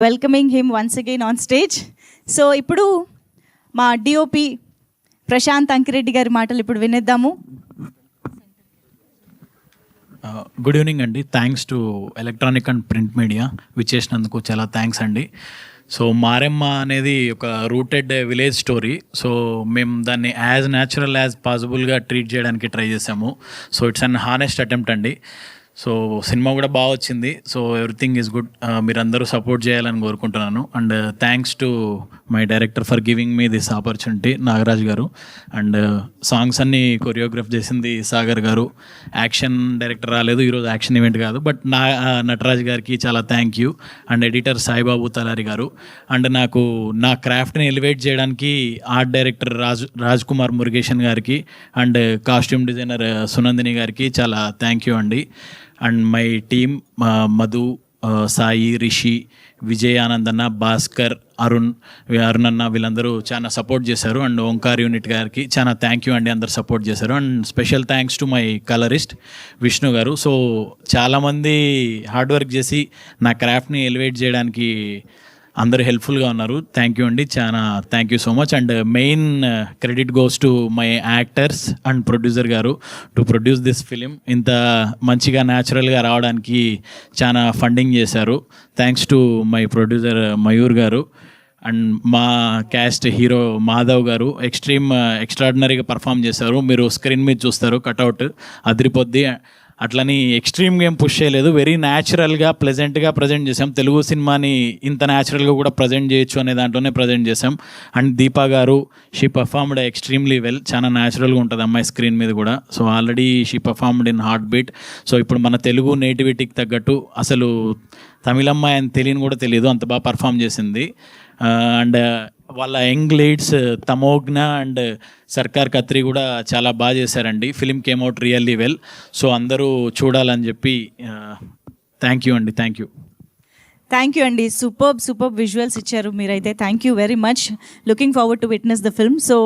Welcoming him once again on stage. So ఇప్పుడు మా DOP Prashanth Ankireddy గారి మాటలు ఇప్పుడు వినేద్దాము. గుడ్ ఈవినింగ్ అండి. Thanks to electronic and print media విచ్చేసినందుకు చాలా థ్యాంక్స్ అండి. సో మారెమ్మ అనేది ఒక రూటెడ్ విలేజ్ స్టోరీ. సో మేము దాన్ని యాజ్ న్యాచురల్ యాజ్ పాసిబుల్గా ట్రీట్ చేయడానికి ట్రై చేసాము. So it's an honest attempt అండి. సో సినిమా కూడా బాగా వచ్చింది. So everything is good. మీరందరూ సపోర్ట్ చేయాలని కోరుకుంటున్నాను. And thanks to my director for giving me this opportunity, Nagaraj గారు. అండ్ సాంగ్స్ అన్నీ కొరియోగ్రాఫ్ చేసింది సాగర్ గారు. యాక్షన్ డైరెక్టర్ రాలేదు ఈరోజు, యాక్షన్ ఈవెంట్ కాదు. బట్ నటరాజ్ గారికి చాలా thank you. And editor Saibabu Talari గారు. అండ్ నాకు నా క్రాఫ్ట్ని ఎలివేట్ చేయడానికి ఆర్ట్ డైరెక్టర్ రాజ్ కుమార్ మురుగేషన్ గారికి అండ్ కాస్ట్యూమ్ డిజైనర్ సునందిని గారికి చాలా థ్యాంక్ యూ అండి. And my team Madhu, Sai, Rishi, Vijay, ఆనందన్న, భాస్కర్, అరుణ్ అన్న వీళ్ళందరూ చాలా సపోర్ట్ చేశారు. అండ్ ఓంకార్ యూనిట్ గారికి చాలా థ్యాంక్ యూ అండి, అందరు సపోర్ట్ చేశారు. And special thanks to my colourist Vishnu గారు. సో చాలామంది హార్డ్ వర్క్ చేసి నా క్రాఫ్ట్ని ఎలివేట్ చేయడానికి అందరూ హెల్ప్ఫుల్గా ఉన్నారు. థ్యాంక్ యూ అండి, చాలా thank you so much. And main credit goes to my actors and producer గారు టు ప్రొడ్యూస్ దిస్ ఫిలిం. ఇంత మంచిగా న్యాచురల్గా రావడానికి చాలా ఫండింగ్ చేశారు. Thanks to my producer Mayur గారు. అండ్ మా క్యాస్ట్ హీరో మాధవ్ గారు ఎక్స్ట్రాడినరీగా పర్ఫామ్ చేశారు. మీరు స్క్రీన్ మీద చూస్తారు, కట్అవుట్ అదిరిపోద్ది. అట్లని ఎక్స్ట్రీమ్గా ఏం పుష్ చేయలేదు, వెరీ న్యాచురల్గా ప్లెజెంట్గా ప్రజెంట్ చేసాం. తెలుగు సినిమాని ఇంత న్యాచురల్గా కూడా ప్రజెంట్ చేయొచ్చు అనే దాంట్లోనే ప్రజెంట్ చేసాం. అండ్ దీపా గారు, షీ పర్ఫార్మ్డ్ ఎక్స్ట్రీమ్లీ వెల్. చాలా న్యాచురల్గా ఉంటుంది అమ్మాయి స్క్రీన్ మీద కూడా. So already she performed in heart beat. So ఇప్పుడు మన తెలుగు నేటివిటీకి తగ్గట్టు, అసలు తమిళ అమ్మాయి అని తెలియని కూడా తెలియదు, అంత బాగా పర్ఫామ్ చేసింది. అండ్ వాళ్ళ యంగ్ లీడ్స్ తమోగ్న అండ్ సర్కార్ కత్రి కూడా చాలా బాగా చేశారండి. Film came out really well. So అందరూ చూడాలని చెప్పి థ్యాంక్ యూ అండి. థ్యాంక్ యూ అండి. సూపర్బ్ విజువల్స్ ఇచ్చారు మీరైతే. Thank you very much. Looking forward to witness the film. So